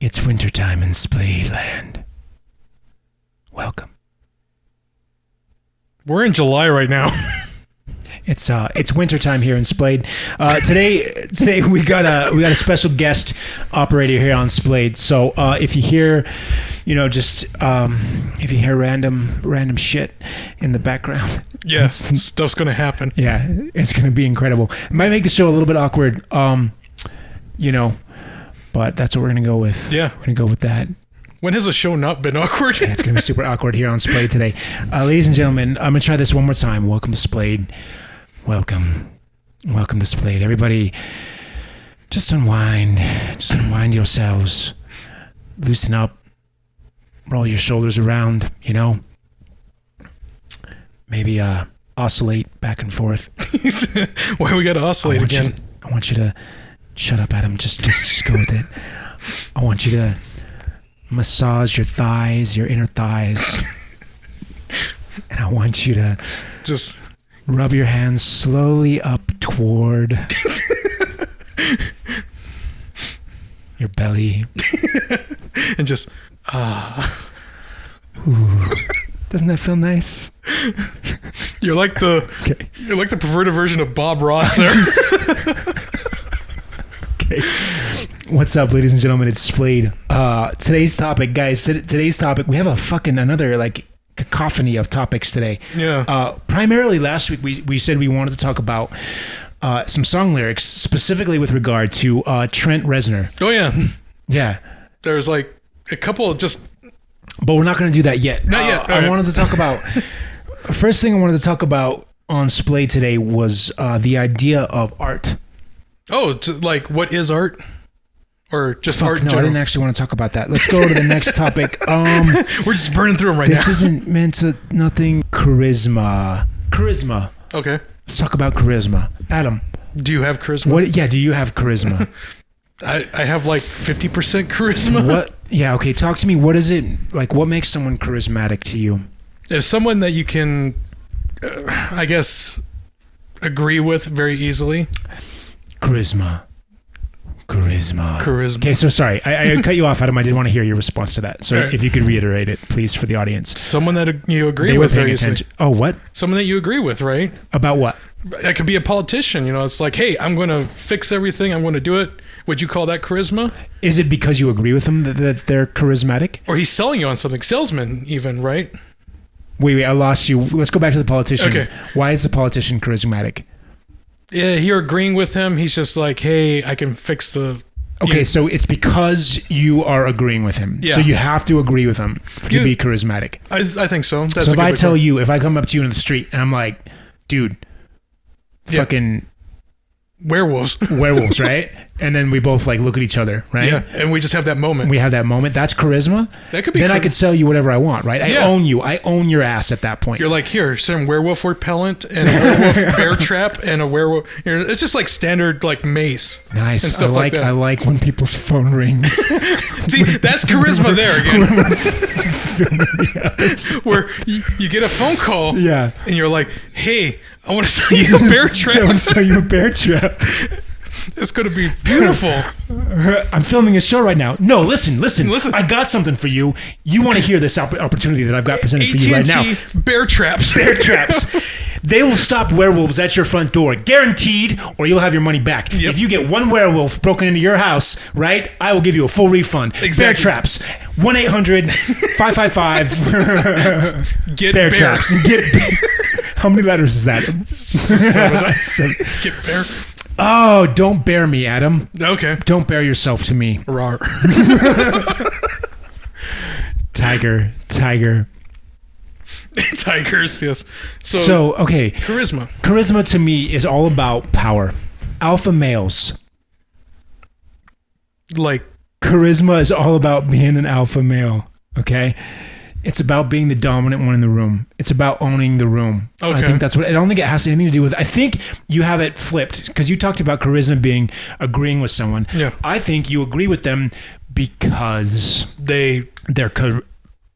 It's wintertime in Splayed land. Welcome. We're in July right now. It's wintertime here in Splayed. Today we got a special guest operator here on Splayed. So if you hear, if you hear random shit in the background, yes, stuff's gonna happen. Yeah, it's gonna be incredible. It might make the show a little bit awkward, but that's what we're gonna go with. Yeah, we're gonna go with that. When has a show not been awkward? Yeah, it's gonna be super awkward here on Splayed today, ladies and gentlemen. I'm gonna try this one more time. Welcome to Splayed. Welcome to Splayed. Everybody, just unwind yourselves, loosen up, roll your shoulders around, maybe oscillate back and forth. Why we gotta oscillate again? I want you to shut up, Adam. Just go with it. I want you to massage your thighs, your inner thighs, and I want you to just rub your hands slowly up toward your belly. And just, Ooh. Doesn't that feel nice? You're like the perverted version of Bob Ross there. Okay. What's up, ladies and gentlemen? It's Splayed. Today's topic, guys, we have a fucking another cacophony of topics today. Yeah. Primarily last week we said we wanted to talk about some song lyrics, specifically with regard to Trent Reznor. Oh yeah. Yeah. There's a couple of just... But we're not going to do that yet. Not yet. I wanted to talk about... First thing I wanted to talk about on Splayed today was the idea of art. Oh, what is art? Or just art in No, general? I didn't actually want to talk about that. Let's go to the next topic. We're just burning through them right now. This isn't meant to... Nothing... Charisma. Okay. Let's talk about charisma. Adam. Do you have charisma? Do you have charisma? I have 50% charisma. What? Yeah, okay. Talk to me. What is it... what makes someone charismatic to you? If someone that you can, I guess, agree with very easily. Charisma. Charisma. Okay, so sorry. I cut you off, Adam. I didn't want to hear your response to that. So right. If you could reiterate it, please, for the audience. Someone that you agree They with were very paying easily. attention. Oh, what? Someone that you agree with, right? About what? It could be a politician. It's like, hey, I'm going to fix everything. I'm going to do it. Would you call that charisma? Is it because you agree with them that they're charismatic? Or he's selling you on something. Salesman even, right? Wait, I lost you. Let's go back to the politician. Okay. Why is the politician charismatic? Yeah, you're agreeing with him. He's just like, hey, I can fix the... Okay, so it's because you are agreeing with him. Yeah. So you have to agree with him to be charismatic. I think so. That's so if I come up to you in the street and I'm like, dude, fucking... Werewolves, right? And then we both look at each other, right? Yeah, and we just have that moment. We have that moment. That's charisma. That could be. Then I could sell you whatever I want, right? I own you. I own your ass at that point. You're like, here, some werewolf repellent and a werewolf bear trap and a werewolf. It's just standard mace. Nice. And stuff like that. I like when people's phone rings. See, that's charisma there again. Where you get a phone call. Yeah. And you're like, hey, I want to sell you a bear trap. I want to sell you a bear trap. It's going to be beautiful. I'm filming a show right now. No, listen. I got something for you. You want to hear this opportunity that I've got presented for you right now. Bear traps. They will stop werewolves at your front door, guaranteed, or you'll have your money back. Yep. If you get one werewolf broken into your house, right, I will give you a full refund. Exactly. Bear traps. 1-800-555 Get bear traps. How many letters is that? 7. Get bear. Oh, don't bear me, Adam. Okay. Don't bear yourself to me. Rawr. Tiger. Tigers, yes. So, okay. Charisma. Charisma to me is all about power. Alpha males. Charisma is all about being an alpha male, okay? It's about being the dominant one in the room. It's about owning the room. Okay. I think that's what... I don't think it has anything to do with... I think you have it flipped, because you talked about charisma being agreeing with someone. Yeah. I think you agree with them because they're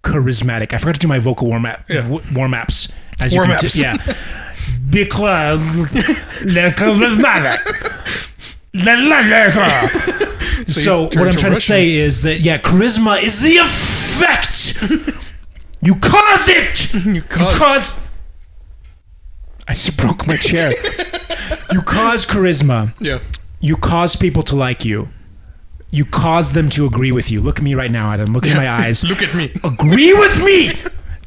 charismatic. I forgot to do my vocal warm-ups. As you can yeah. Because they're charismatic. So what I'm trying to say is that, charisma is the effect. You cause it. You cause. I just broke my chair. You cause charisma. Yeah. You cause people to like you. You cause them to agree with you. Look at me right now, Adam. Look at my eyes. Look at me. Agree with me.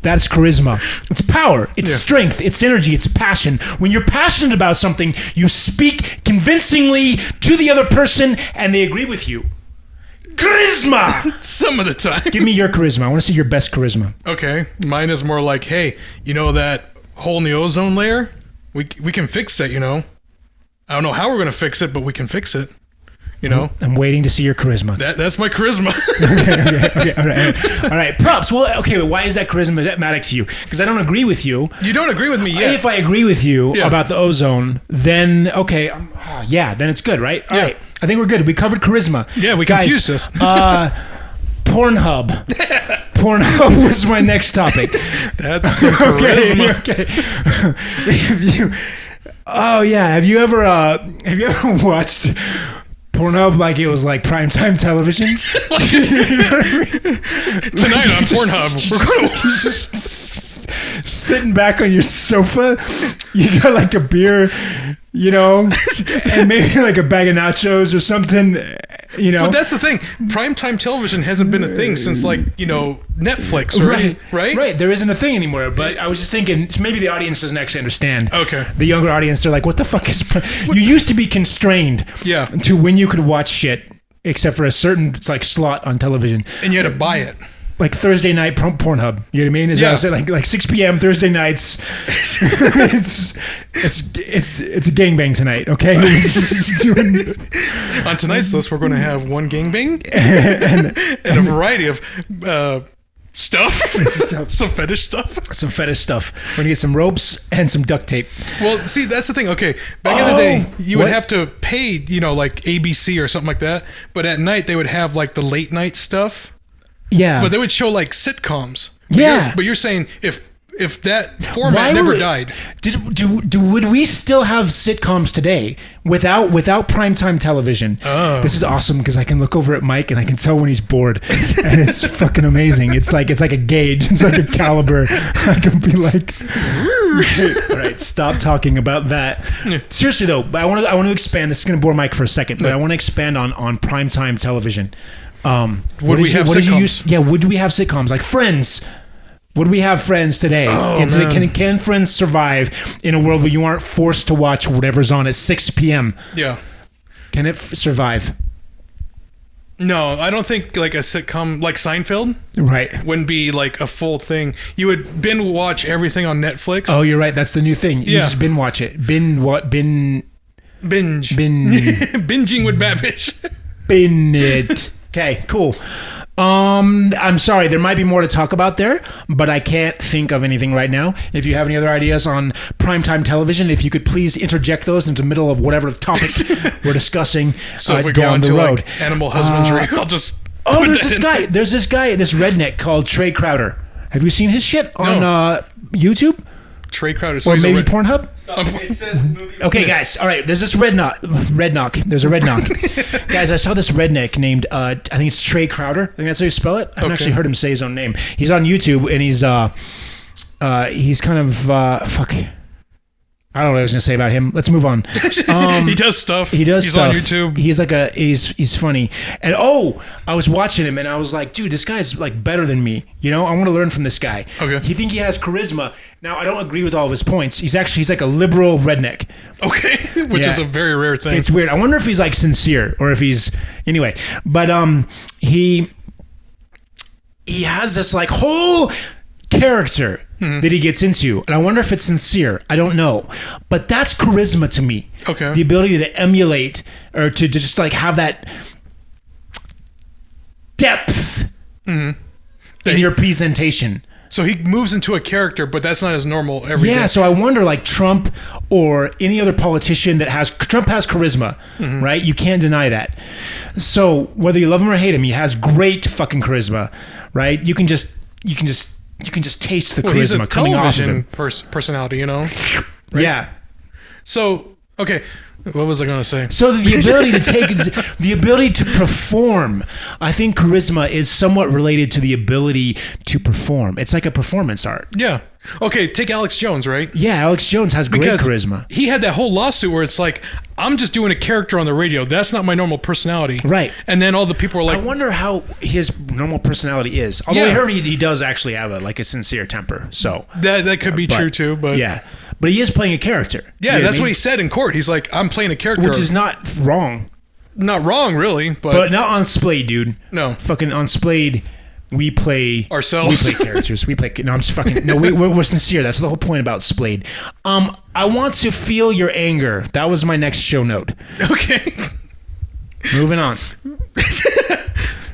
That's charisma. It's power. It's strength. It's energy. It's passion. When you're passionate about something, you speak convincingly to the other person and they agree with you. Charisma! Some of the time. Give me your charisma. I want to see your best charisma. Okay. Mine is more like, hey, you know that hole in the ozone layer? We can fix it, you know? I don't know how we're going to fix it, but we can fix it. You know? I'm waiting to see your charisma. That's my charisma. Okay. All right. Props. Well, okay, why is that charismatic to you? Because I don't agree with you. You don't agree with me yet. If I agree with you about the ozone, then, okay, then it's good, right? All right. I think we're good. We covered charisma. Yeah, we Guys, confused this. Pornhub. Pornhub was my next topic. That's some charisma. Okay. Have you ever watched Pornhub like it was like primetime television? Tonight on Pornhub, we're just sitting back on your sofa. You got like a beer, you know, and maybe like a bag of nachos or something, you know. But that's the thing. Primetime television hasn't been a thing since like, you know, Netflix, right? Right. There isn't a thing anymore. But I was just thinking, maybe the audience doesn't actually understand. Okay. The younger audience, they're like, what the fuck is... You used to be constrained to when you could watch shit, except for a certain slot on television. And you had to buy it. Like Thursday night Pornhub. You know what I mean? Is what I was saying, like 6 p.m. Thursday nights. it's a gangbang tonight, okay? On tonight's list, we're going to have one gangbang and a variety of stuff. Some fetish stuff. Some fetish stuff. We're going to get some ropes and some duct tape. Well, see, that's the thing. Okay, back in the day, you would have to pay, you know, like ABC or something like that. But at night, they would have like the late night stuff. Yeah. But they would show like sitcoms. But you're saying if that format never died. Would we still have sitcoms today without primetime television? Oh. This is awesome because I can look over at Mike and I can tell when he's bored. And it's fucking amazing. It's like a gauge. It's like a caliber. I can be like, all right, stop talking about that. Seriously though, I want to expand. This is going to bore Mike for a second, but I want to expand on primetime television. Would we have sitcoms like Friends? Would we have Friends today? Can Friends survive in a world where you aren't forced to watch whatever's on at 6 p.m.? Yeah. Can it survive? No, I don't think like a sitcom like Seinfeld wouldn't be like a full thing. You would binge watch everything on Netflix. Oh, you're right. That's the new thing. You just binge watch it. Binge. Binging with Babish. Bin it. Okay, cool. I'm sorry, there might be more to talk about there, but I can't think of anything right now. If you have any other ideas on primetime television, if you could please interject those into the middle of whatever topics we're discussing so if we down go the into road. Like animal husbandry, I'll just... There's this redneck called Trey Crowder. Have you seen his shit on YouTube? Trey Crowder. Or maybe Pornhub? It says movie. Okay, guys. All right. There's this redneck. There's a redneck. Guys, I saw this redneck named, I think it's Trey Crowder. I think that's how you spell it. I haven't actually heard him say his own name. He's on YouTube, and he's kind of, fuck. I don't know what I was going to say about him. Let's move on. He does stuff. He's on YouTube. He's like he's funny. And I was watching him and I was like, dude, this guy's like better than me. You know, I want to learn from this guy. Okay. You think he has charisma. Now, I don't agree with all of his points. He's like a liberal redneck. Okay. Which is a very rare thing. It's weird. I wonder if he's like sincere or if he's, anyway. But he has this like whole character that he gets into, and I wonder if it's sincere. I don't know, but that's charisma to me. Okay, the ability to emulate or to just like have that depth in your presentation. So he moves into a character, but that's not his normal everyday. Yeah, so I wonder, like Trump or any other politician Trump has charisma, right? You can't deny that. So whether you love him or hate him, he has great fucking charisma, right? You can just taste the charisma coming off of him. Personality, you know? Right? Yeah. So, okay, What was I going to say? So the ability to the ability to perform, I think charisma is somewhat related to the ability to perform. It's like a performance art. Yeah. Okay, take Alex Jones, right? Yeah, Alex Jones has great charisma. He had that whole lawsuit where it's like, I'm just doing a character on the radio. That's not my normal personality. Right. And then all the people are like... I wonder how his normal personality is. Although I heard he does actually have a sincere temper. So That could be true too, but... Yeah. But he is playing a character. Yeah, that's what he said in court. He's like, I'm playing a character. Which is not wrong. Not wrong, really. But not on Splayed, dude. No. Fucking on Splayed... We play ourselves. We play characters. No, I'm just fucking. No, we're sincere. That's the whole point about Splayed. I want to feel your anger. That was my next show note. Okay. Moving on.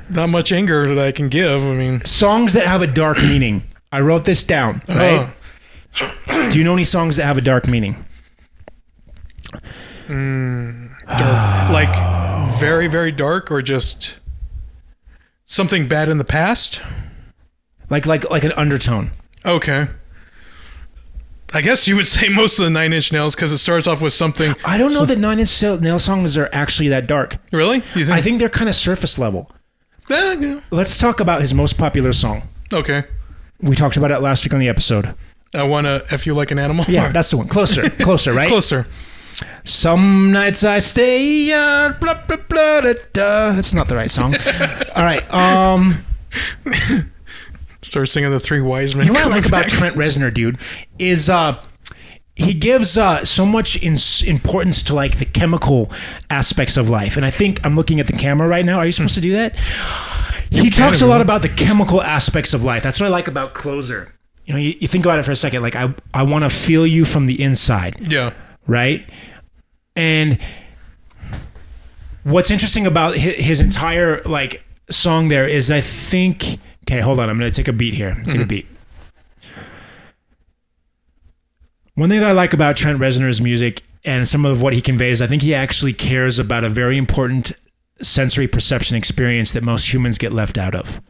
Not much anger that I can give. I mean, songs that have a dark meaning. I wrote this down. Right. Do you know any songs that have a dark meaning? Dark. Like very, very dark, or just something bad in the past? Like an undertone. Okay. I guess you would say most of the Nine Inch Nails because it starts off with something. I don't know that Nine Inch Nails songs are actually that dark. Really? You think? I think they're kind of surface level. Yeah. Let's talk about his most popular song. Okay. We talked about it last week on the episode. I want to F You Like an Animal? Yeah, that's the one. Closer, right? Closer. Some nights I stay, blah, blah, blah, da, da. That's not the right song. All right. Start singing the Three Wise Men. You know what I like about Trent Reznor, dude, is he gives so much importance to like the chemical aspects of life. And I think I'm looking at the camera right now. Are you supposed to do that? He talks a lot about the chemical aspects of life. That's what I like about Closer. You know, you think about it for a second. Like I want to feel you from the inside. Yeah. Right? And what's interesting about his entire like song there is I think... Okay, hold on. I'm going to take a beat here. Take a beat. One thing that I like about Trent Reznor's music and some of what he conveys, I think he actually cares about a very important sensory perception experience that most humans get left out of.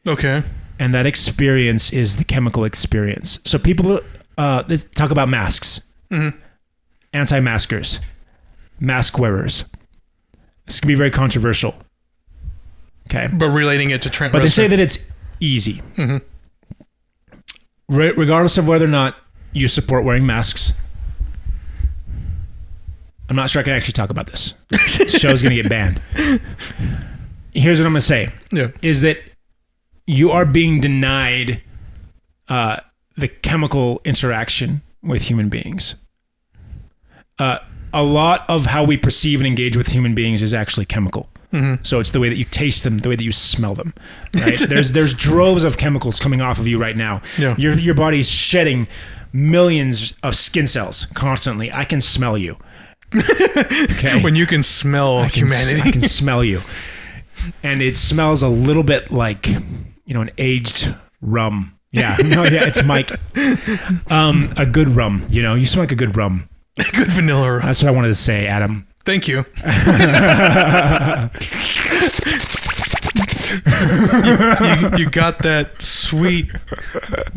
Okay. And that experience is the chemical experience. So people talk about masks. Mm-hmm. Anti-maskers, mask wearers. This can be very controversial. Okay. But relating it to Trent Reznor. But they say that it's easy. Mm-hmm. Regardless of whether or not you support wearing masks. I'm not sure I can actually talk about this. This show's going to get banned. Here's what I'm going to say. Yeah. Is that you are being denied the chemical interaction with human beings. A lot of how we perceive and engage with human beings is actually chemical. Mm-hmm. So it's the way that you taste them, the way that you smell them. Right? There's droves of chemicals coming off of you right now. Yeah. Your body's shedding millions of skin cells constantly. I can smell you. Okay. When you can smell humanity, I can smell you, and it smells a little bit like an aged rum. Yeah, it's Mike. A good rum. You smell like a good rum. Good vanilla rum. That's what I wanted to say, Adam. Thank you. You got that sweet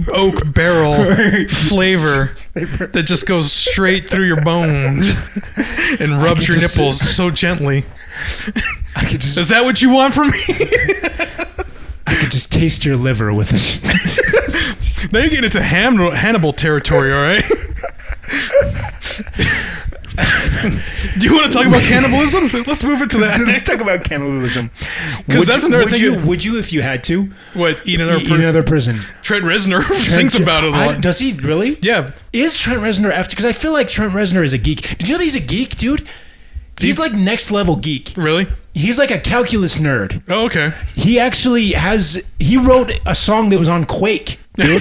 oak barrel flavor that just goes straight through your bones and rubs your nipples so gently. Is that what you want from me? I could just taste your liver with it. Now you're getting into Hannibal territory, all right? Do you want to talk about cannibalism? Let's move it to that. Let's talk about cannibalism. Because that's another thing. Would you, if you had to? What, eat another person? Trent Reznor sings about it a lot. Does he really? Yeah. Is Trent Reznor after? Because I feel like Trent Reznor is a geek. Did you know that he's a geek, dude? He's like next level geek. Really? He's like a calculus nerd. Oh, okay. He wrote a song that was on Quake, dude.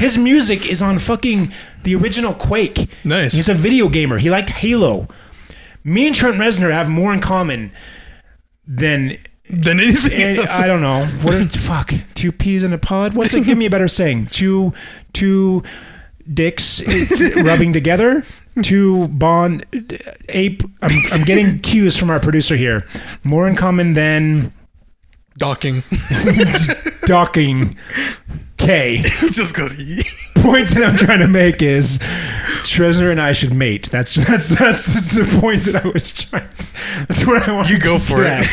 His music is on fucking the original Quake. Nice. He's a video gamer. He liked Halo. Me and Trent Reznor have more in common than anything else. I don't know. Fuck. 2 peas in a pod? What's it? Give me a better saying. Two dicks rubbing together. To bond ape. I'm getting cues from our producer here. More in common than docking. Docking. K. Just go. point that I'm trying to make is Reznor and I should mate. That's the point that I was trying. That's what I want. You go for it.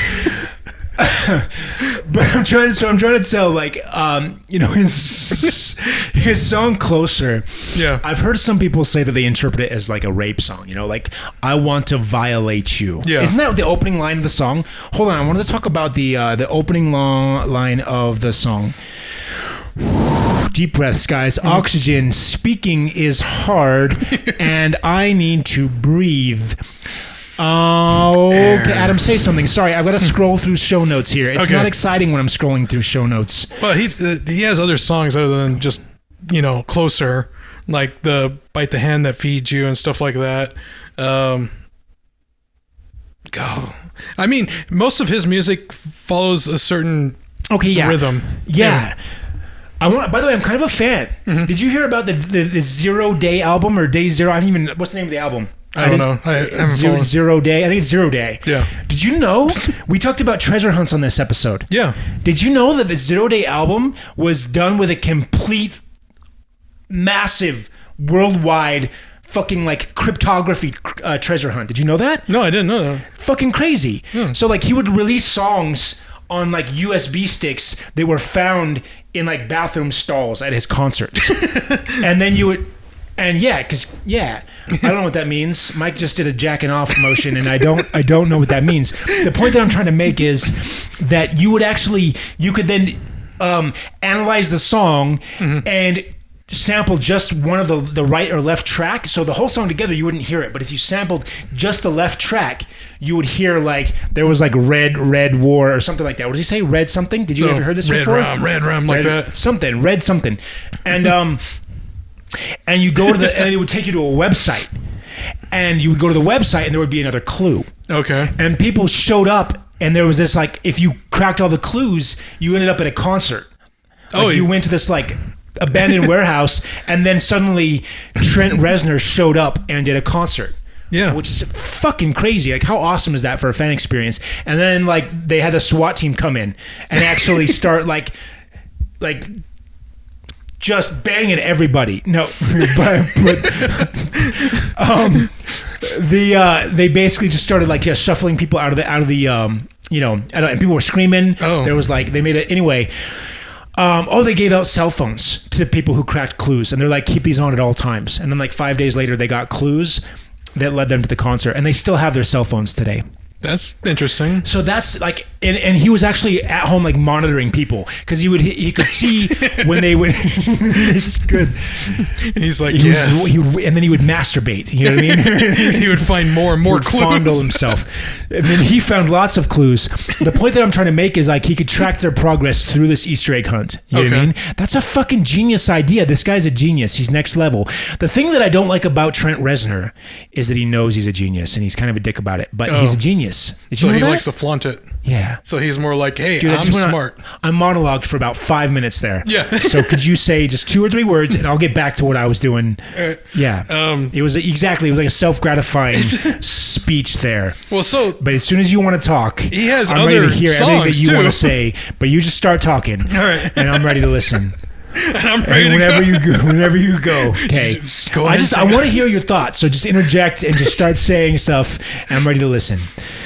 But I'm trying to tell, like, his song "Closer." Yeah, I've heard some people say that they interpret it as like a rape song. Like, I want to violate you. Yeah, isn't that the opening line of the song? Hold on, I wanted to talk about the opening line of the song. Deep breaths, guys. Oxygen. Speaking is hard, and I need to breathe. Okay, Adam, say something. Sorry, I've got to scroll through show notes here. It's not exciting when I'm scrolling through show notes. Well, he has other songs other than just, Closer, like the Bite the Hand That Feeds You and stuff like that. I mean, most of his music follows a certain rhythm. Yeah. By the way, I'm kind of a fan. Mm-hmm. Did you hear about the 0 Day album or Day Zero? I don't even. What's the name of the album? I don't know. I haven't 0 Day. I think it's 0 Day. Yeah. Did you know we talked about treasure hunts on this episode? Yeah. Did you know that the 0 Day album was done with a complete, massive, worldwide, fucking like cryptography treasure hunt? Did you know that? No, I didn't know that. Fucking crazy. Yeah. So like he would release songs on like USB sticks that were found in like bathroom stalls at his concerts. And then you would, and I don't know what that means. Mike just did a jacking off motion and I don't know what that means. The point that I'm trying to make is that you could then analyze the song and sample just one of the right or left track. So the whole song together, you wouldn't hear it. But if you sampled just the left track, you would hear like there was like Red War or something like that. What did he say? Red something? Did you ever hear this before? Red Rum, like that. Something. Red something. And and you go to and it would take you to a website. And you would go to the website and there would be another clue. Okay. And people showed up and there was this like, if you cracked all the clues, you ended up at a concert. Like you went to this like abandoned warehouse, and then suddenly Trent Reznor showed up and did a concert. Yeah, which is fucking crazy. Like, how awesome is that for a fan experience? And then like they had the SWAT team come in and actually start like just banging everybody. No, they basically just started like shuffling people out of the and people were screaming. There was like they made it anyway. They gave out cell phones to people who cracked clues, and they're like, keep these on at all times. And then like 5 days later, they got clues that led them to the concert, and they still have their cell phones today. That's interesting. So that's like, and he was actually at home like monitoring people because he could see when they would. It's good. And he's like, and then he would masturbate. You know what I mean? He would find more and more clues. Fondle himself, and then he found lots of clues. The point that I'm trying to make is like he could track their progress through this Easter egg hunt. You know what I mean? That's a fucking genius idea. This guy's a genius. He's next level. The thing that I don't like about Trent Reznor is that he knows he's a genius and he's kind of a dick about it, but he's a genius. Did you know he that? likes to flaunt it. Yeah. So he's more like, hey, dude, I'm smart. I monologued for about 5 minutes there. Yeah. So could you say just 2 or 3 words and I'll get back to what I was doing. Yeah. It was like a self-gratifying speech there. Well, but as soon as you want to talk, he has I'm other ready to hear songs everything that you too. want to say, but you just start talking. All right. And I'm ready to listen. And I'm ready whenever you go. Okay. Go ahead. I want to hear your thoughts, so just interject and just start saying stuff, and I'm ready to listen.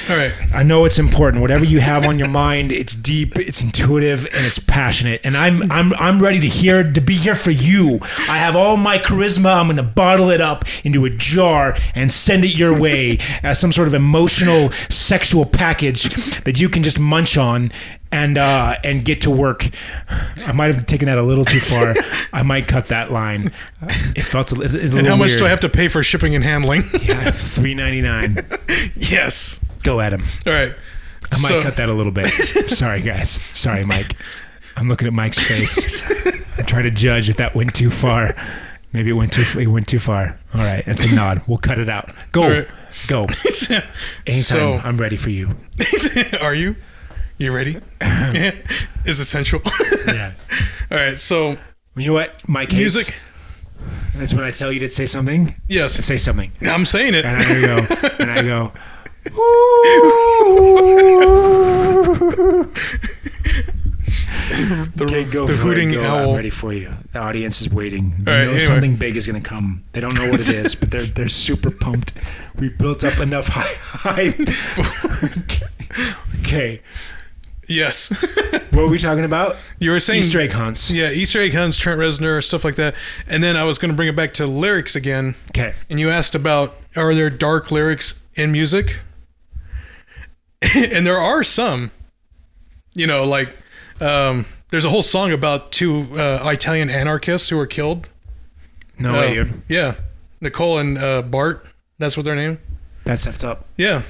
All right. I know it's important. Whatever you have on your mind, it's deep, it's intuitive, and it's passionate. And I'm ready to be here for you. I have all my charisma. I'm going to bottle it up into a jar and send it your way as some sort of emotional, sexual package that you can just munch on and get to work. I might have taken that a little too far. I might cut that line. It felt a little And how much weird. do I have to pay for shipping and handling? Yeah, $3.99. Yes. Go, Adam. All right. I might cut that a little bit. Sorry, guys. Sorry, Mike. I'm looking at Mike's face. I'm trying to judge if that went too far. Maybe it went too far. All right, that's a nod. We'll cut it out. Go. Right. Go. Anytime. I'm ready for you. Are you? You ready? Is essential. Yeah. All right, so... You know what? Mike hates? Music. That's when I tell you to say something? Yes. Say something. I'm saying it. And I go... Okay, go the for hooting it. Go. owl. I'm ready for you. The audience is waiting. They All right, know anyway. something big is going to come. They don't know what it is, but they're super pumped. We built up enough hype. Okay. Yes. What were we talking about? You were saying Easter egg hunts. Yeah, Easter egg hunts, Trent Reznor, stuff like that. And then I was going to bring it back to lyrics again. Okay. And you asked about, are there dark lyrics in music? And there are some. You know, like, there's a whole song about two Italian anarchists who were killed. No way, dude. Yeah. Nicole and Bart. That's what their name. That's effed up. Yeah.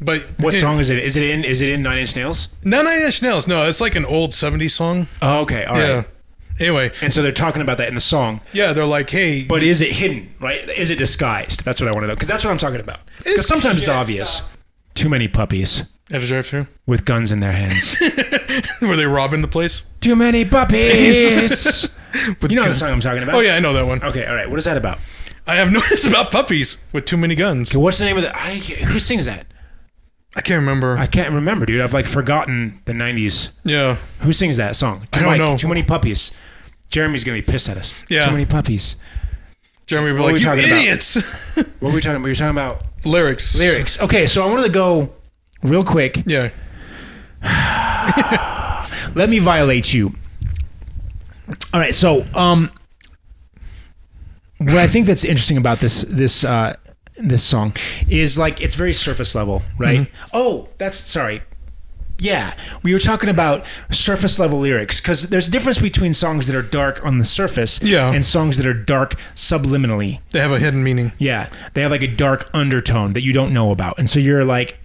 But What song is it? Is it in 9 Inch Nails? No, Nine Inch Nails. No, it's like an old 70s song. Oh, okay. All right. Yeah. Anyway. And so they're talking about that in the song. Yeah, they're like, hey. But is it hidden, right? Is it disguised? That's what I want to know. Because that's what I'm talking about. Because sometimes it's obvious. Too many puppies At a drive-thru? with guns in their hands. Were they robbing the place? Too many puppies. You know the song I'm talking about? Oh, yeah, I know that one. Okay, all right. What is that about? I have noticed about puppies with too many guns. Okay, what's the name of the... who sings that? I can't remember. I can't remember, dude. I've like forgotten the 90s. Yeah. Who sings that song? I don't know. Too many puppies. Jeremy's going to be pissed at us. Yeah. Too many puppies. Jeremy would be What like, were we you talking about? idiots. What were we talking about? We were talking about Lyrics. lyrics. Okay, so I wanted to go real quick. Yeah. Let me violate you. All right, so what I think that's interesting about this song is like it's very surface level, right? Mm-hmm. Oh, sorry. Yeah, we were talking about surface level lyrics because there's a difference between songs that are dark on the surface and songs that are dark subliminally. They have a hidden meaning. Yeah, they have like a dark undertone that you don't know about. And so you're like...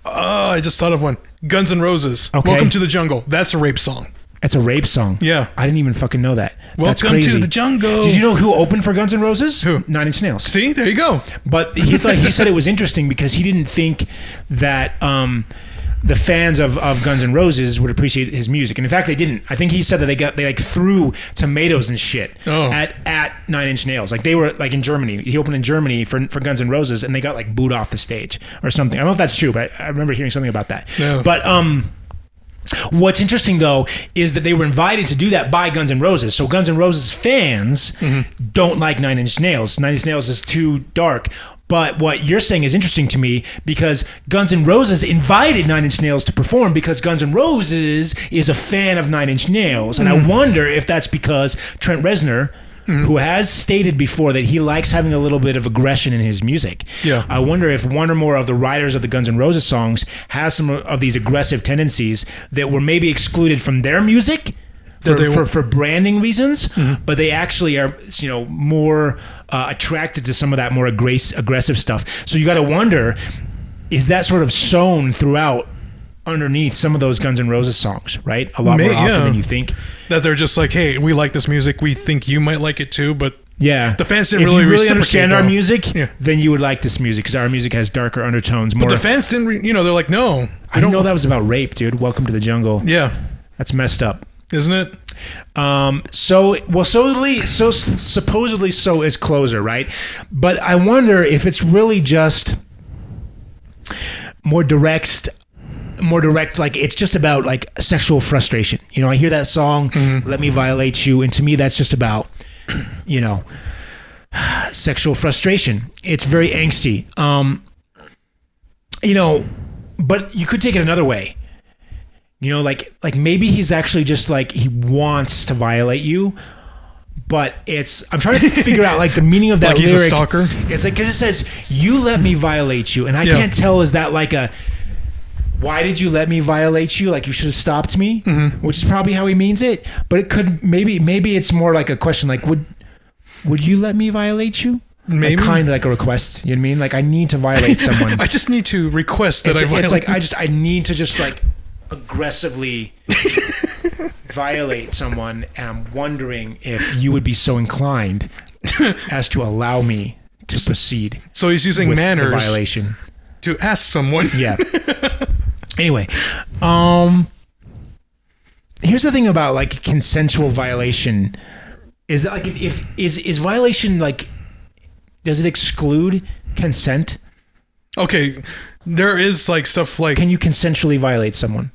Oh, I just thought of one. Guns N' Roses. Okay. Welcome to the Jungle. That's a rape song. It's a rape song. Yeah. I didn't even fucking know that. That's Welcome crazy. to the jungle. Did you know who opened for Guns N' Roses? Who? 9 Inch Nails. See? There you go. But he said it was interesting because he didn't think that the fans of Guns N' Roses would appreciate his music. And in fact, they didn't. I think he said that they like threw tomatoes and shit at 9 Inch Nails. Like they were like in Germany. He opened in Germany for Guns N' Roses and they got like booed off the stage or something. I don't know if that's true, but I remember hearing something about that. No. But what's interesting though is that they were invited to do that by Guns N' Roses. So Guns N' Roses fans don't like 9 Inch Nails. 9 Inch Nails is too dark. But what you're saying is interesting to me because Guns N' Roses invited 9 Inch Nails to perform because Guns N' Roses is a fan of 9 Inch Nails. And I wonder if that's because Trent Reznor, who has stated before that he likes having a little bit of aggression in his music. Yeah. I wonder if one or more of the writers of the Guns N' Roses songs has some of these aggressive tendencies that were maybe excluded from their music for branding reasons, but they actually are, more attracted to some of that more aggressive stuff. So you got to wonder, is that sort of sewn throughout underneath some of those Guns N' Roses songs, right? A lot more often than you think. That they're just like, hey, we like this music. We think you might like it too, but yeah, the fans didn't if really you really reciprocate, understand our though. music, Yeah. then you would like this music because our music has darker undertones. More. But the fans didn't, they're like, no. I don't know that was about rape, dude. Welcome to the jungle. Yeah. That's messed up. Isn't it? Supposedly so is Closer, right? But I wonder if it's really just more direct, like it's just about like sexual frustration. I hear that song, Let Me Violate You, and to me that's just about, sexual frustration. It's very angsty. But you could take it another way. Like maybe he's actually just like he wants to violate you, but I'm trying to figure out like the meaning of that like lyric. He's a stalker. It's like because it says you let me violate you, and I can't tell is that like a why did you let me violate you? Like you should have stopped me, which is probably how he means it. But it could maybe it's more like a question like would you let me violate you? Maybe like, kind of like a request. You know what I mean? Like I need to violate someone. I just need to request that I violate. It's like I need to just like aggressively violate someone, and I'm wondering if you would be so inclined as to allow me to proceed. So he's using with manners the violation to ask someone. Yeah. Anyway, here's the thing about like consensual violation is that like if is violation like does it exclude consent? Okay, there is like stuff like can you consensually violate someone?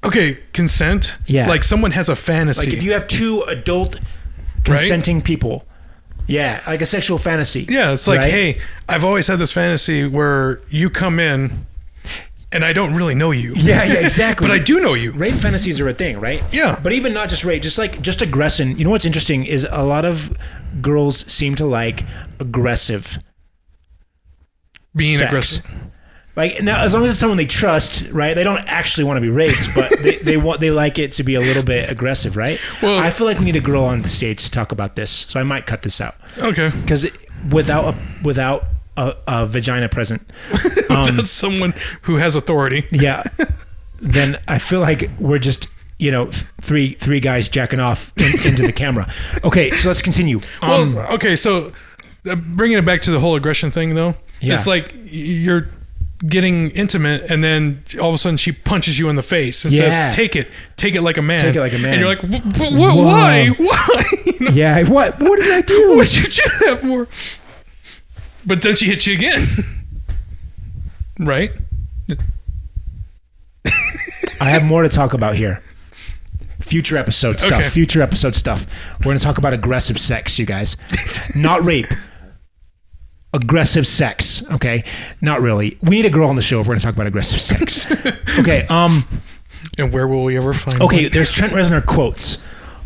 Okay, consent. Yeah. Like someone has a fantasy. Like if you have two adult consenting people. Yeah, like a sexual fantasy. Yeah, it's like, right? hey, I've always had this fantasy where you come in and I don't really know you. Yeah, exactly. But I do know you. Rape fantasies are a thing, right? Yeah. But even not just rape, just aggression. You know what's interesting is a lot of girls seem to like aggressive Being sex. aggressive. Like now, as long as it's someone they trust, right? They don't actually want to be raped, but they like it to be a little bit aggressive, right? Well, I feel like we need a girl on the stage to talk about this, so I might cut this out. Okay. Because without a vagina present, That's someone who has authority. yeah, then I feel like we're just three guys jacking off into the camera. Okay, so let's continue. Okay, so bringing it back to the whole aggression thing, though, Yeah. it's like you're getting intimate, and then all of a sudden she punches you in the face and says, "Take it like a man." Take it like a man. And you're like, "What? Why? Why?" Yeah, what did I do? What did you do that for? But then she hits you again, right? I have more to talk about here. Future episode stuff. Okay. Future episode stuff. We're going to talk about aggressive sex, you guys. Not rape. Aggressive sex. Okay. Not really. We need a girl on the show if we're going to talk about aggressive sex. Okay. And where will we ever find? Okay. one? There's Trent Reznor quotes.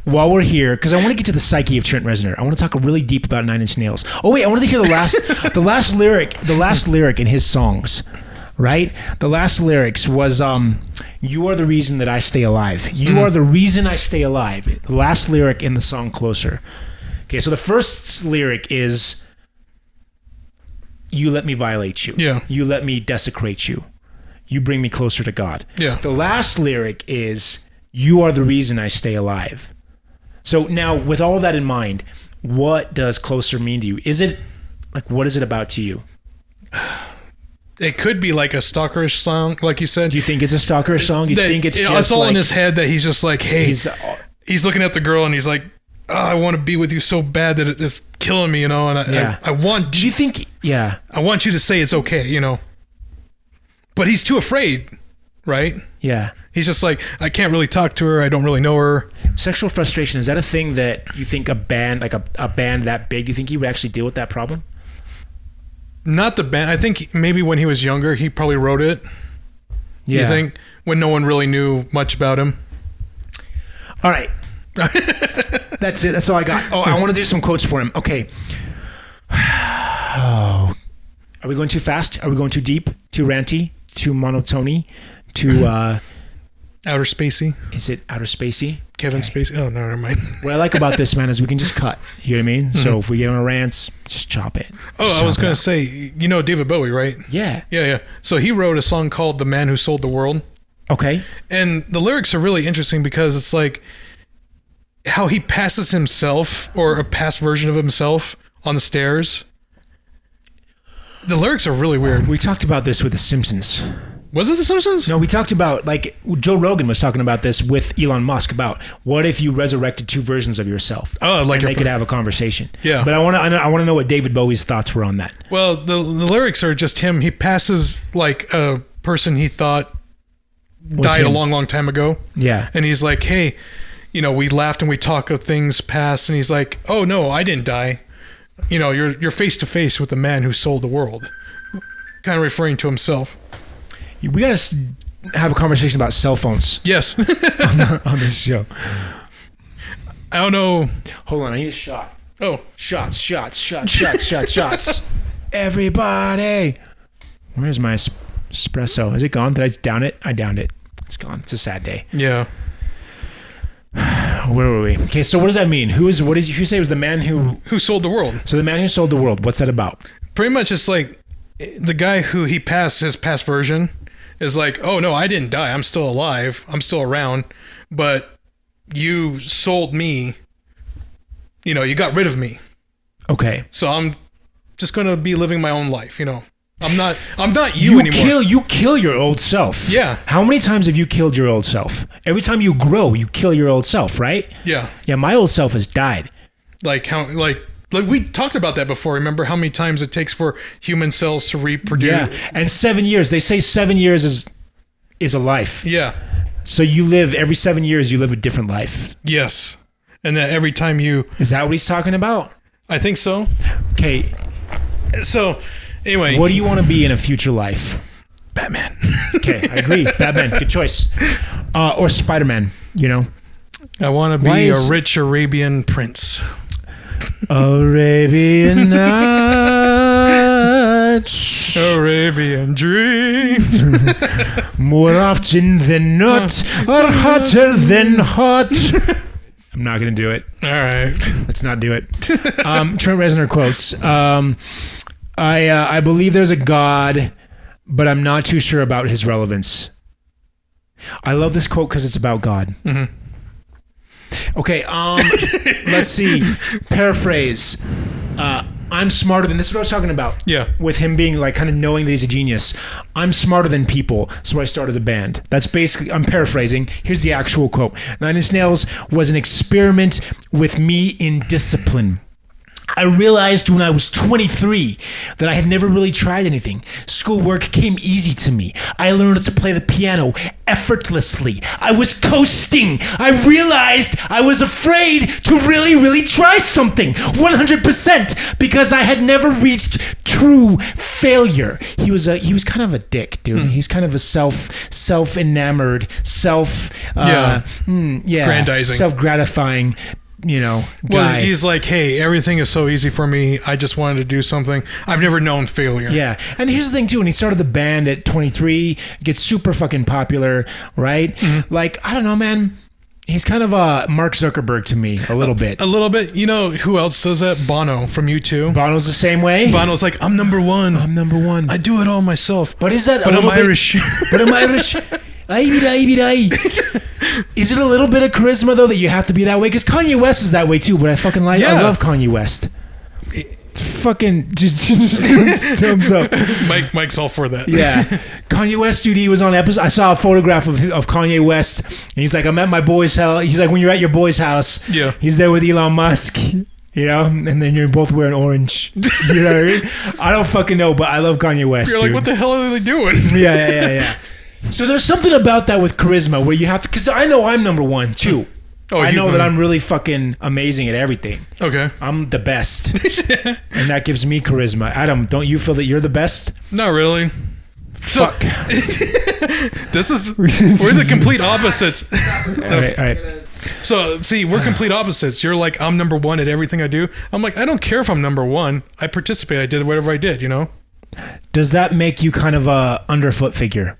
While we're here, because I want to get to the psyche of Trent Reznor. I want to talk really deep about Nine Inch Nails. Oh wait, I wanted to hear the last lyric in his songs. Right? The last lyrics was "You are the reason that I stay alive. You are the reason I stay alive." The last lyric in the song Closer. Okay, so the first lyric is "You let me violate you. Yeah. You let me desecrate you. You bring me closer to God." Yeah. The last lyric is "You are the reason I stay alive." So now, with all of that in mind, what does Closer mean to you? Is it like, what is it about to you? It could be like a stalkerish song, like you said. Do you think it's a stalkerish song? Do you think it's just all like, in his head that he's just like, hey, he's looking at the girl and he's like, oh, I want to be with you so bad that it's killing me, and I want. Do you think? Yeah. I want you to say it's okay, But he's too afraid, right? Yeah. He's just like, I can't really talk to her. I don't really know her. Sexual frustration, is that a thing that you think a band, like a band that big, do you think he would actually deal with that problem? Not the band. I think maybe when he was younger, he probably wrote it. Yeah. You think? When no one really knew much about him. All right. That's it. That's all I got. Oh, I want to do some quotes for him. Okay. Oh. Are we going too fast? Are we going too deep? Too ranty? Too monotony? Too, Outer Spacey. is it outer spacey? Kevin Okay. Spacey. Oh, no, never mind. What I like about this, man, is we can just cut. You know what I mean? So if we get on a rant, just chop it. Oh, I was going to say, David Bowie, right? Yeah. Yeah. So he wrote a song called The Man Who Sold the World. Okay. And the lyrics are really interesting because it's like how he passes himself or a past version of himself on the stairs. The lyrics are really weird. We talked about this with The Simpsons. Was it The Simpsons? No, we talked about, like, Joe Rogan was talking about this with Elon Musk about what if you resurrected two versions of yourself? Oh, like and they could have a conversation. Yeah. But I want to know what David Bowie's thoughts were on that. Well, the lyrics are just him. He passes like a person he thought died him. a long, long time ago. Yeah. And he's like, hey, we laughed and we talked of things past. And he's like, oh, no, I didn't die. You're face to face with the man who sold the world. Kind of referring to himself. We got to have a conversation about cell phones Yes. on this show. I don't know. Hold on, I need a shot. Oh, Shots. Everybody. Where's my espresso? Is it gone? Did I down it? I downed it. It's gone. It's a sad day. yeah. Where were we? Okay, so what does that mean? Who did you say was the man who... Who sold the world? So the man who sold the world, what's that about? Pretty much it's like the guy who he passed his past version is like, oh, no, I didn't die. I'm still alive. I'm still around. But you sold me. You got rid of me. Okay. So I'm just going to be living my own life, I'm not you anymore. You kill your old self. Yeah. How many times have you killed your old self? Every time you grow, you kill your old self, right? Yeah. Yeah, my old self has died. Like how we talked about that before. Remember how many times it takes for human cells to reproduce? Yeah. And 7 years. They say 7 years is a life. Yeah. So you live every 7 years. You live a different life. Yes. And that every time Is that what he's talking about? I think so. Okay. So, anyway. What do you want to be in a future life? Batman. Okay, I agree. Batman, good choice. Or Spider-Man, you know. I want to be a rich Arabian prince. Arabian Nights. Arabian dreams. More often than not, or hotter than hot. I'm not going to do it. All right. Let's not do it. Trent Reznor quotes, I believe there's a God, but I'm not too sure about his relevance. I love this quote because it's about God. Mm-hmm. Okay, let's see. Paraphrase. I'm smarter than... This is what I was talking about. Yeah. With him being like kind of knowing that he's a genius. I'm smarter than people, so I started a band. That's basically... I'm paraphrasing. Here's the actual quote. 9 Inch Nails was an experiment with me in discipline. I realized when I was 23 that I had never really tried anything. Schoolwork came easy to me. I learned to play the piano effortlessly. I was coasting. I realized I was afraid to really try something 100% because I had never reached true failure. He was kind of a dick, dude. He's kind of a self-enamored, grandizing, self-gratifying, you know, guy. Well, he's like, hey, everything is so easy for me. I just wanted to do something. I've never known failure. Yeah. And here's the thing, too. When he started the band at 23, gets super fucking popular, right? Mm-hmm. Like, I don't know, man. He's kind of a Mark Zuckerberg to me, a little bit. A little bit. You know who else does that? Bono from U2. Bono's the same way? Bono's like, I'm number one. I'm number one. I do it all myself. But is that but I'm Irish. But I'm Irish. Is it a little bit of charisma though that you have to be that way? Because Kanye West is that way too. But I fucking like. Yeah. I love Kanye West. Fucking just thumbs up. Mike's all for that. Yeah, Kanye West, dude. He was on episode. I saw a photograph of Kanye West, and he's like, I'm at my boy's house. He's like, when you're at your boy's house, yeah, he's there with Elon Musk. You know, and then you're both wearing orange. You know what I mean? I don't fucking know, but I love Kanye West. You're like, what the hell are they doing? Yeah. So there's something about that with charisma where you have to, because I know I'm number one too. Oh, I know that I'm really fucking amazing at everything. Okay. I'm the best. And that gives me charisma. Adam, don't you feel that you're the best? Not really. Fuck. We're the complete opposites. All right. So, see, we're complete opposites. You're like, I'm number one at everything I do. I'm like, I don't care if I'm number one. I participate. I did whatever I did, you know? Does that make you kind of a underfoot figure?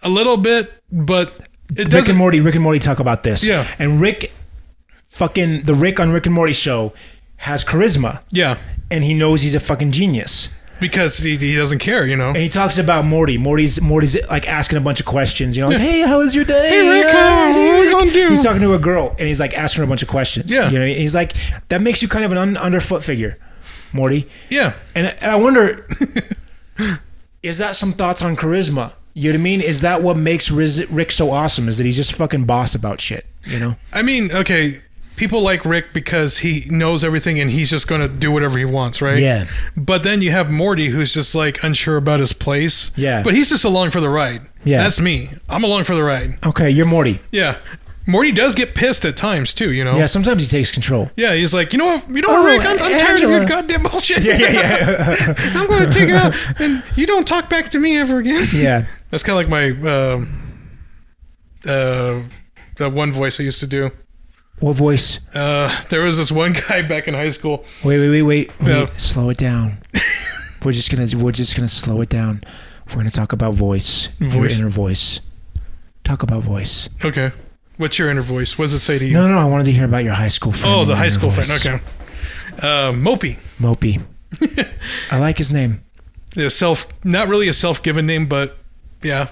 A little bit, but it doesn't. Rick and Morty talk about this. Yeah. And the Rick on Rick and Morty show has charisma. Yeah. And he knows he's a fucking genius. Because he doesn't care, you know. And he talks about Morty. Morty's like asking a bunch of questions, you know, like, hey, how was your day? Hey, Rick, what are we gonna do? He's talking to a girl, and he's like asking her a bunch of questions. Yeah. You know, and he's like, that makes you kind of an underfoot figure, Morty. Yeah. And I wonder, is that some thoughts on charisma? You know what I mean? Is that what makes Rick so awesome? Is that he's just fucking boss about shit, you know? I mean, okay, people like Rick because he knows everything and he's just going to do whatever he wants, right? Yeah. But then you have Morty who's just like unsure about his place. Yeah. But he's just along for the ride. Yeah. That's me. I'm along for the ride. Okay, you're Morty. Yeah. Morty does get pissed at times too, you know? Yeah, sometimes he takes control. Yeah, he's like, you know what, Rick, I'm tired of your goddamn bullshit. Yeah. I'm going to take it out and you don't talk back to me ever again. Yeah. That's kind of like my, the one voice I used to do. What voice? There was this one guy back in high school. Wait. Slow it down. We're just gonna slow it down. We're gonna talk about voice. Your inner voice. Talk about voice. Okay. What's your inner voice? What does it say to you? No. I wanted to hear about your high school friend. Oh, the high school friend. Okay. Mopey. I like his name. Yeah, not really a self-given name, but yeah.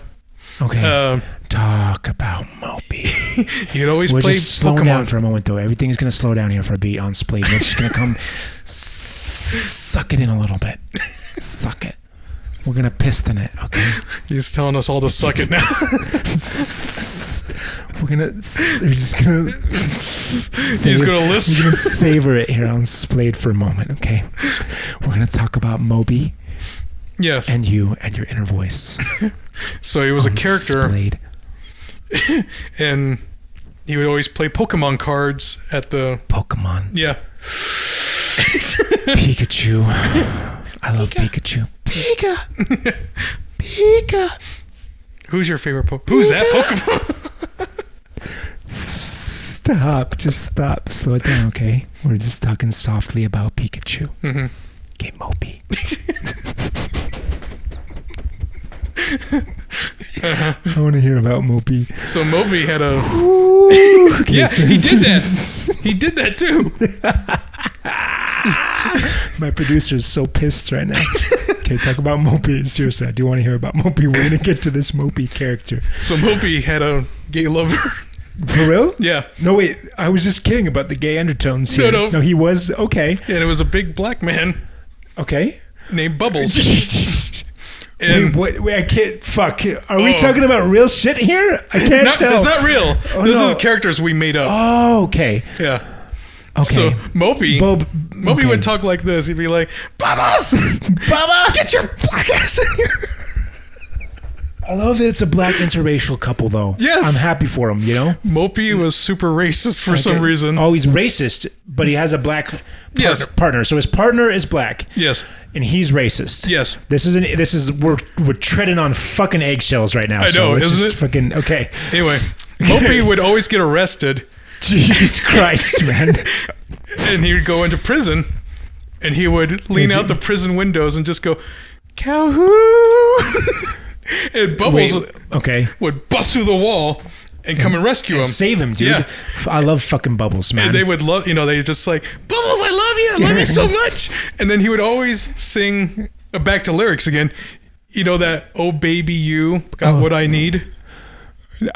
Okay. Talk about Mopey. You'd always We're play just slowing Pokemon. down for a moment, though. Everything's going to slow down here for a beat on Splayed. We're just going to come suck it in a little bit. Suck it. We're going to piston it, okay? He's telling us all to suck it now. We're just going to... He's going to listen. We're going to savor it here on Splayed for a moment, okay? We're going to talk about Moby. Yes. And you and your inner voice. So he was a character. Splayed. And he would always play Pokemon cards at the... Pokemon. Yeah. Pikachu. I love Pikachu. Pika. Pika. Who's your favorite Pokemon? Who's that Pokemon? Stop. Just stop. Slow it down, okay? We're just talking softly about Pikachu. Mm-hmm. Okay, Mopey. I want to hear about Mopey. So Mopey had a... Okay, yeah, so he did that. He did that too. My producer is so pissed right now. Okay, talk about Mopey. Seriously, I do want to hear about Mopey. We're going to get to this Mopey character. So Mopey had a gay lover. For real? Yeah. No, wait. I was just kidding about the gay undertones here. No. No, he was... Okay. And it was a big black man Okay. named Bubbles. And Wait, I can't... Fuck. Are we talking about real shit here? I can't tell. It's not real. Oh, This no. is characters we made up. Oh, okay. Yeah. Okay. So Mopey okay. would talk like this. He'd be like, Bubbles! Bubbles! Get your black ass in here! I love that it's a black interracial couple, though. Yes. I'm happy for him, you know? Mopey was super racist for some Okay. reason. Oh, he's racist, but he has a black partner. So his partner is black. Yes. And he's racist. Yes. We're treading on fucking eggshells right now. I know, it's isn't just it? Fucking, okay. Anyway, Mopey would always get arrested. Jesus Christ, man. And he would go into prison, and he would lean out the prison windows and just go, Calhoun! And Bubbles would bust through the wall and come and rescue him. Save him, dude. Yeah. I love fucking Bubbles, man. And they would love, they just like, Bubbles, I love you. I love you so much. And then he would always sing, back to lyrics again, that, oh, baby, you got what I need.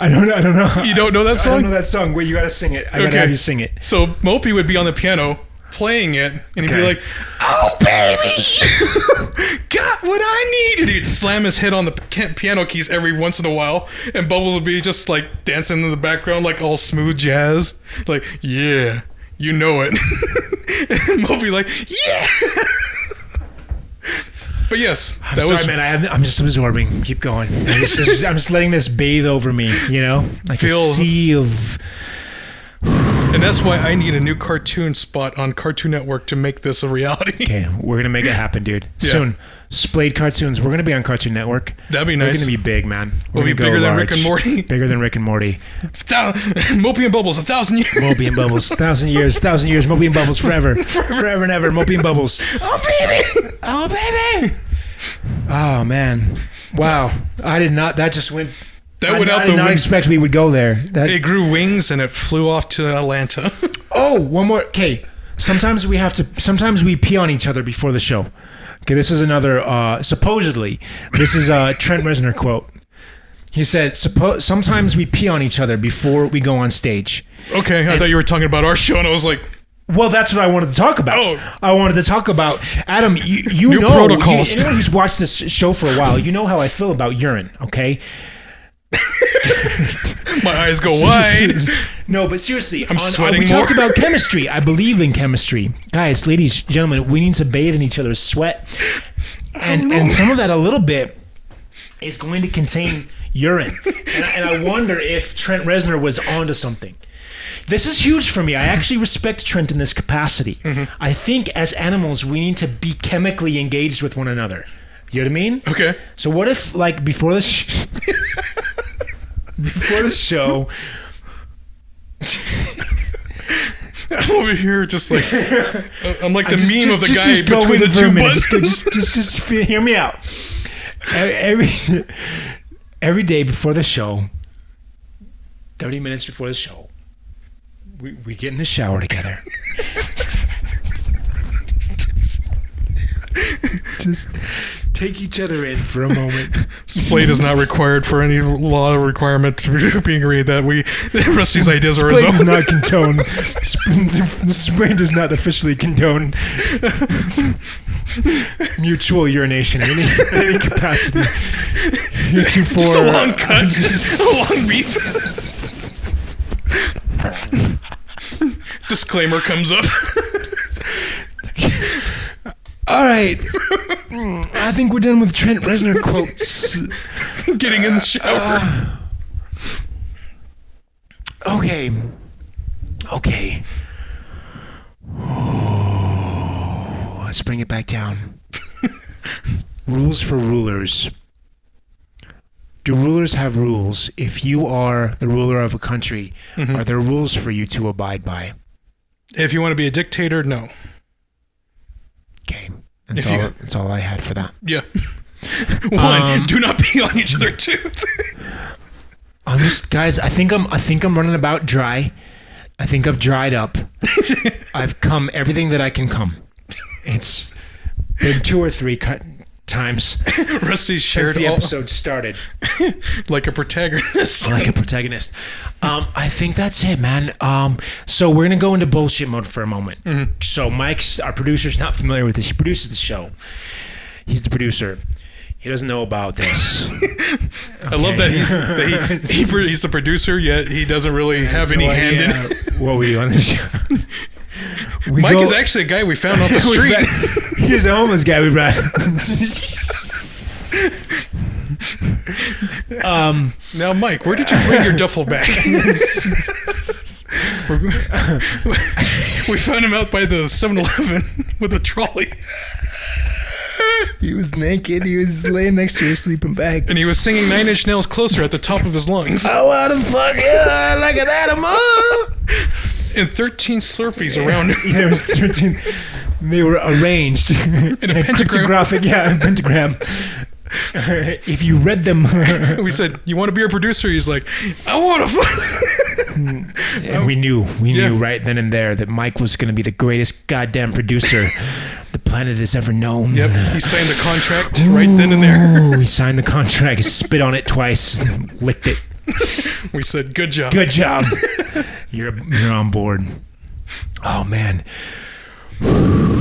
I don't know. You don't know that song? I don't know that song. Wait, you gotta sing it. I gotta have you sing it. So Mopey would be on the piano playing it, and he'd be like, oh, baby, got what I need. And he'd slam his head on the piano keys every once in a while, and Bubbles would be just like dancing in the background, like all smooth jazz. Like, yeah, you know it. And Mopey like, yeah. But yes, I'm sorry, man. I'm just absorbing. Keep going. I'm just letting this bathe over me. Like a sea of. And that's why I need a new cartoon spot on Cartoon Network to make this a reality. Okay, we're gonna make it happen, dude. Yeah. Soon, Splayed cartoons. We're gonna be on Cartoon Network. That'd be nice. We're gonna be big, man. We'll be bigger than Rick and Morty. Bigger than Rick and Morty. Mopey and Bubbles, 1,000 years. Mopey and Bubbles, 1,000 years. Mopey and Bubbles forever, forever and ever. Mopey and Bubbles. Oh baby, oh baby. Oh man, wow! I did not. That just went. That went out I the did not window. expect we would go there. It grew wings and it flew off to Atlanta. Oh, one more. Okay, sometimes we pee on each other before the show. Okay, this is another. Supposedly, this is a Trent Reznor quote. He said, "Sometimes we pee on each other before we go on stage." Okay, I thought you were talking about our show, and I was like, well, that's what I wanted to talk about. Oh. I wanted to talk about Adam. You New know, protocols. anyone who's watched this show for a while, you know how I feel about urine. Okay. my eyes go wide. No, but seriously, I'm sweating we more. talked about chemistry. I believe in chemistry, guys, ladies, gentlemen. We need to bathe in each other's sweat, and some of that a little bit is going to contain urine. And I wonder if Trent Reznor was onto something. This is huge for me. I actually respect Trent in this capacity. Mm-hmm. I think as animals, we need to be chemically engaged with one another. You know what I mean? Okay. So what if, like, before the show, I'm over here just like, I'm like the meme of the guy just go between with the it for a two minute. buttons. Just hear me out. Every day before the show, 30 minutes before the show, we get in the shower together. Just take each other in for a moment. Splayed is not required for any law requirement to being agreed that the rest of these ideas are his Splayed does own. not condone. Splayed does not officially condone mutual urination in any capacity. Just a long cut. Just a long beat. Disclaimer comes up. All right. I think we're done with Trent Reznor quotes. Getting in the shower. Okay. Okay. Let's bring it back down. Rules for rulers. Do rulers have rules? If you are the ruler of a country, are there rules for you to abide by? If you want to be a dictator, no. Okay. That's all I had for that. Yeah. One, do not pee on each other. Two. Guys, I think I'm running about dry. I think I've dried up. I've come everything that I can come. It's been 2 or 3 times. Rusty shared since the episode started. Like a protagonist. Like a protagonist. I think that's it, man. So we're gonna go into bullshit mode for a moment. So Mike's our producer's not familiar with this. He produces the show. He's the producer. He doesn't know about this. Okay. I love that he's the producer, yet he doesn't really have any hand in it. What we do on the show. Mike is actually a guy we found off the street. He's a homeless guy we brought. Now, Mike, where did you bring your duffel bag? We found him out by the 7-Eleven with a trolley. He was naked. He was laying next to his sleeping bag. And he was singing 9 Inch Nails Closer at the top of his lungs. I want to fuck you like an animal. And 13 Slurpees around him. Yeah, it was 13. They were arranged in a cryptographic, a pentagram. If you read them, we said, "You want to be our producer?" He's like, "I want to." And we knew right then and there that Mike was going to be the greatest goddamn producer the planet has ever known. Yep, he signed the contract right then and there. He signed the contract, spit on it twice, licked it. We said, "Good job, good job. You're on board." Oh man.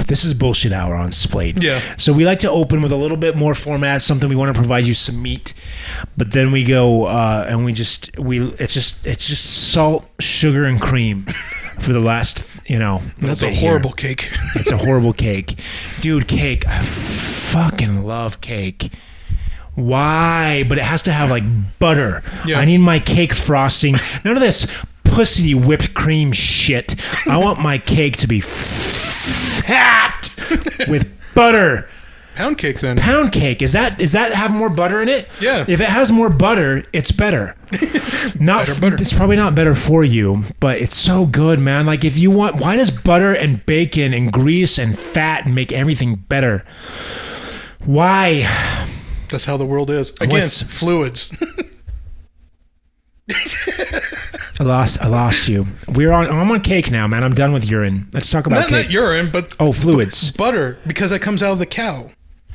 This is bullshit hour on Splayed. Yeah. So we like to open with a little bit more format, something we want to provide you some meat, but then we go and it's just salt, sugar, and cream for the last That's a horrible cake. It's a horrible cake, dude. Cake. I fucking love cake. Why? But it has to have like butter. Yeah. I need my cake frosting. None of this pussy whipped cream shit. I want my cake to be fat with butter. Pound cake then. Pound cake. Is that have more butter in it? Yeah. If it has more butter, it's better. Butter. It's probably not better for you, but it's so good, man. Like if you want, why does butter and bacon and grease and fat make everything better? Why? That's how the world is. Again, fluids. I lost you. I'm on cake now, man. I'm done with urine. Let's talk about cake. Not urine, but fluids. Butter, because that comes out of the cow.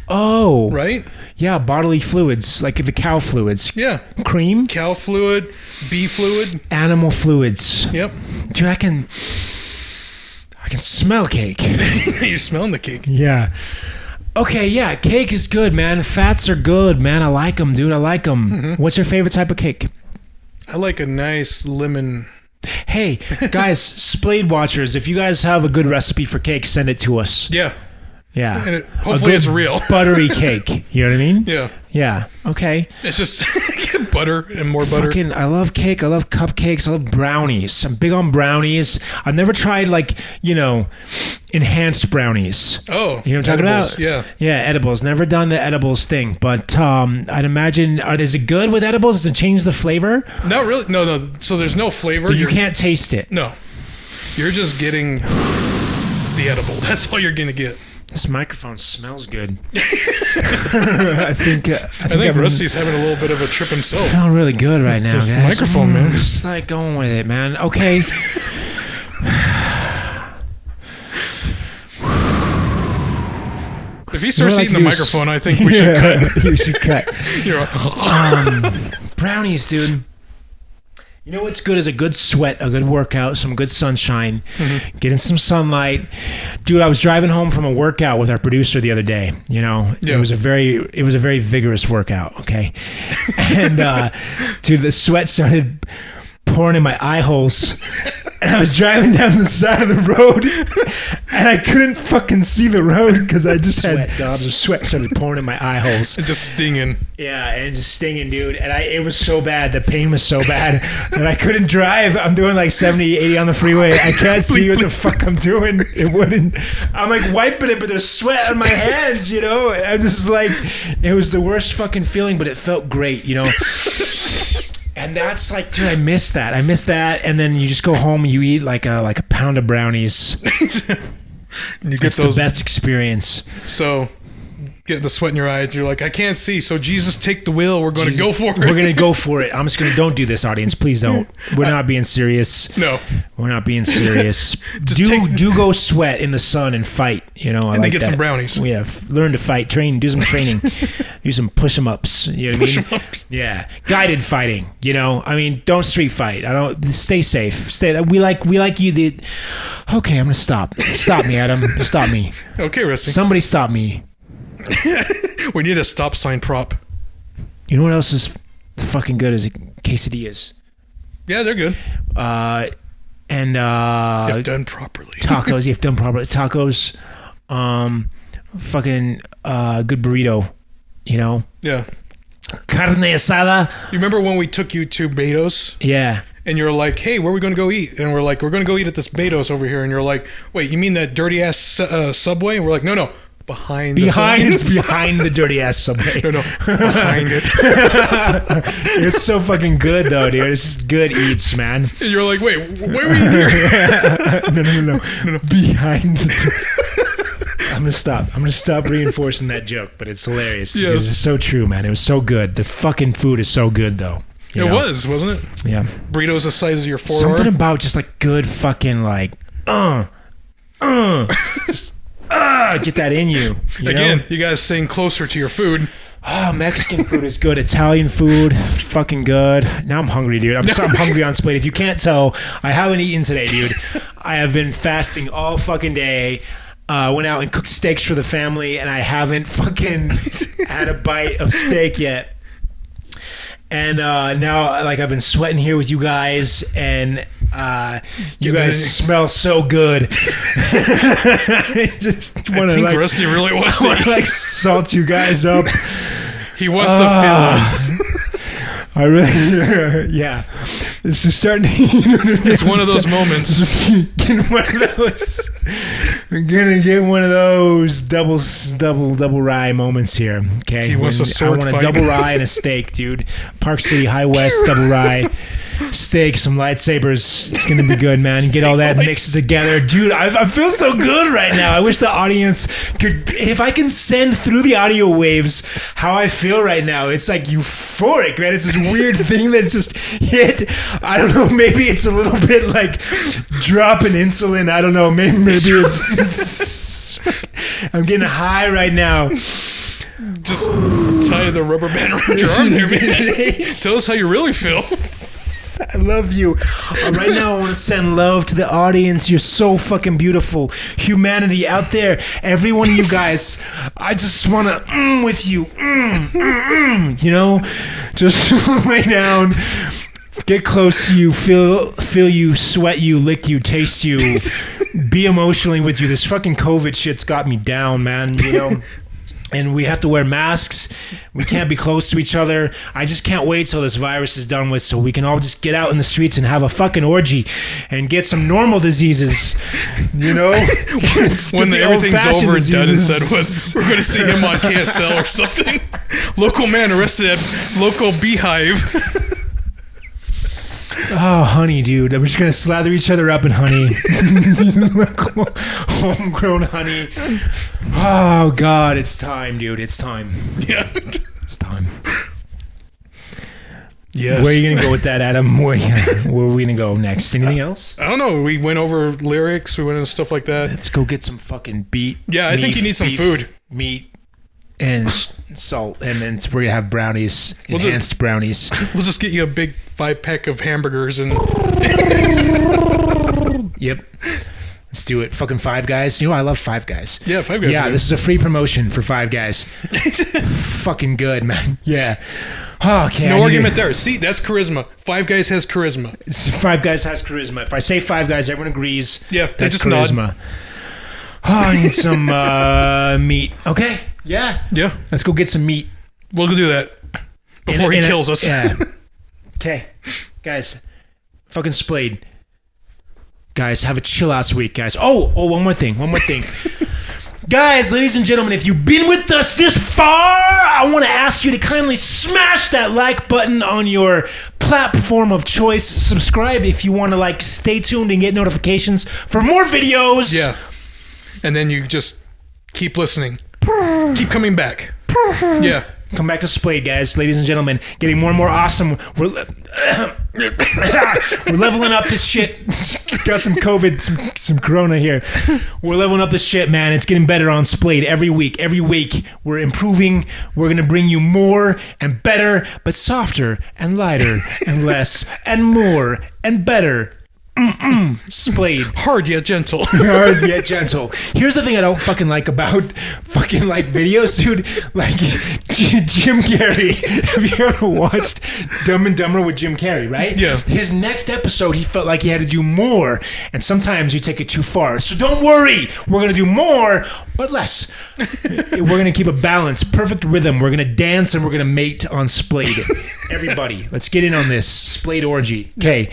Oh, right. Yeah, bodily fluids, like the cow fluids. Yeah, cream, cow fluid, bee fluid, animal fluids. Yep, dude, I can smell cake. You're smelling the cake. Yeah. Okay, yeah, cake is good, man. Fats are good, man. I like them, dude. I like them. Mm-hmm. What's your favorite type of cake? I like a nice lemon. Hey, guys, Splayed watchers, if you guys have a good recipe for cake, send it to us. Yeah. Yeah. And hopefully it's real. Buttery cake. You know what I mean? Yeah. Yeah. Okay. It's just butter and more butter. I love cake. I love cupcakes. I love brownies. I'm big on brownies. I've never tried enhanced brownies. Oh. You know what I'm talking about? Yeah. Yeah, edibles. Never done the edibles thing, but I'd imagine, is it good with edibles? Does it change the flavor? Not really. No. So there's no flavor. But you can't taste it. No. You're just getting the edible. That's all you're going to get. This microphone smells good. I think Rusty's having a little bit of a trip himself. I feel really good right now, this guys. Microphone, man. Just like going with it, man. Okay. If he starts eating the microphone, I think we should cut. You should cut. You're brownies, dude. You know what's good is a good sweat, a good workout, some good sunshine, getting some sunlight. Dude, I was driving home from a workout with our producer the other day. It was a very vigorous workout. Okay, and dude, the sweat started pouring in my eye holes, and I was driving down the side of the road, And I couldn't fucking see the road because I just had gobs of sweat started pouring in my eye holes. And just stinging. Yeah, and just stinging, dude. And it was so bad. The pain was so bad that I couldn't drive. I'm doing like 70, 80 on the freeway. I can't see what the fuck I'm doing. It wouldn't. I'm like wiping it, but there's sweat on my hands, you know? I was just like, it was the worst fucking feeling, but it felt great, you know? And that's like, dude, I miss that. And then you just go home and you eat like a pound of brownies. You get it's the best experience. So, get the sweat in your eyes. You're like, I can't see. So Jesus, take the wheel. We're going to go for it. We're going to go for it. I'm just going to don't do this, audience. Please don't. We're not being serious. No, we're not being serious. do go sweat in the sun and fight. You know, and then get some brownies. Yeah, learn to fight. Do some training. Do some push-em-ups. You know what I mean? Push-em-ups. Yeah, guided fighting. You know, I mean, don't street fight. Stay safe. We like you. Okay, I'm gonna stop. Stop me, Adam. Stop me. Okay, Rusty. Somebody stop me. We need a stop sign prop. You know what else is fucking good is quesadillas. Yeah, they're good. And if done properly. Tacos, if done properly. Tacos, fucking good burrito, you know? Yeah. Carne asada. You remember when we took you to Beto's? Yeah. And you're like, hey, where are we going to go eat? And we're like, we're going to go eat at this Beto's over here. And you're like, wait, you mean that dirty ass Subway? And we're like, no. Behind the dirty ass Subway. No, behind it. It's so fucking good though, dude. It's just good eats, man. And you're like, wait, where were you here? No. Behind the I'm gonna stop reinforcing that joke, but it's hilarious. Yes. It's so true, man. It was so good. The fucking food is so good though. It was, wasn't it? Yeah. Burritos the size of your forearm. Something about just like good fucking like just, get that in you. Again, you guys staying closer to your food. Oh, Mexican food is good. Italian food, fucking good. Now I'm hungry, dude. I'm hungry on Splayed. If you can't tell, I haven't eaten today, dude. I have been fasting all fucking day. Went out and cooked steaks for the family, and I haven't fucking had a bite of steak yet. And now, like, I've been sweating here with you guys, and you guys smell so good. I just want to, like, Rusty really wants to like salt you guys up. He wants to feel us. I really, yeah. This is starting to. It's one of those moments. Just getting one of those. We're gonna get one of those double rye moments here. Okay, he wants a sword fight. I want a double rye and a steak, dude. Park City High West double rye. Steak, some lightsabers. It's gonna be good, man. Get all that mixed together, dude. I feel so good right now. I wish the audience could. If I can send through the audio waves how I feel right now, it's like euphoric, man. It's this weird thing that just hit. I don't know. Maybe it's a little bit like dropping insulin. I don't know. Maybe it's. I'm getting high right now. Just tie the rubber band around your arm there, man. Tell us how you really feel. I love you. Right now, I want to send love to the audience. You're so fucking beautiful. Humanity out there. Every one of you guys. I just want to with you. You know? Just lay down. Get close to you. Feel you. Sweat you. Lick you. Taste you. Be emotionally with you. This fucking COVID shit's got me down, man. You know? And we have to wear masks. We can't be close to each other. I just can't wait till this virus is done with so we can all just get out in the streets and have a fucking orgy and get some normal diseases. You know? When everything's over and done and said was, we're going to see him on KSL or something. Local man arrested at local beehive. Oh, honey, dude. We're just going to slather each other up in honey. Homegrown honey. Oh, God. It's time, dude. It's time. Yeah. It's time. Yes. Where are you going to go with that, Adam? Where are we going to go next? Anything else? I don't know. We went over lyrics. We went into stuff like that. Let's go get some fucking beef. Yeah, I think you need some food. Meat. And salt, and then we're gonna have brownies, enhanced brownies. We'll just get you a big 5-pack of hamburgers and. Yep, let's do it. Fucking Five Guys. You know I love Five Guys. Yeah, Five Guys. Yeah, this is a free promotion for Five Guys. Fucking good, man. Yeah. Oh, okay. No argument there. See, that's charisma. Five Guys has charisma. Five Guys has charisma. If I say Five Guys, everyone agrees. Yeah, they that's just charisma. nod. Oh, I need some meat. Okay. Yeah. Yeah. Let's go get some meat. We'll do that before he kills us. Yeah. Okay. Guys, fucking Splayed. Guys, have a chill ass week, guys. Oh, one more thing. Guys, ladies and gentlemen, if you've been with us this far, I want to ask you to kindly smash that like button on your platform of choice. Subscribe if you want to stay tuned and get notifications for more videos. Yeah. And then you just keep listening. Keep coming back. Yeah. Come back to Splayed, guys, ladies and gentlemen. Getting more and more awesome. We're leveling up this shit. Got some COVID, some corona here. We're leveling up this shit, man. It's getting better on Splayed every week. Every week, we're improving. We're going to bring you more and better, but softer and lighter and less and more and better. Splayed. Hard yet gentle. Hard yet gentle. Here's the thing I don't fucking like about fucking videos, dude. Jim Carrey. Have you ever watched Dumb and Dumber with Jim Carrey, right? Yeah. His next episode, he felt like he had to do more, and sometimes you take it too far. So don't worry. We're going to do more, but less. We're going to keep a balance, perfect rhythm. We're going to dance, and we're going to mate on Splayed. Everybody, let's get in on this Splayed orgy. Okay.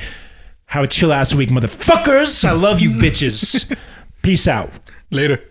Have a chill ass week, motherfuckers. I love you bitches. Peace out. Later.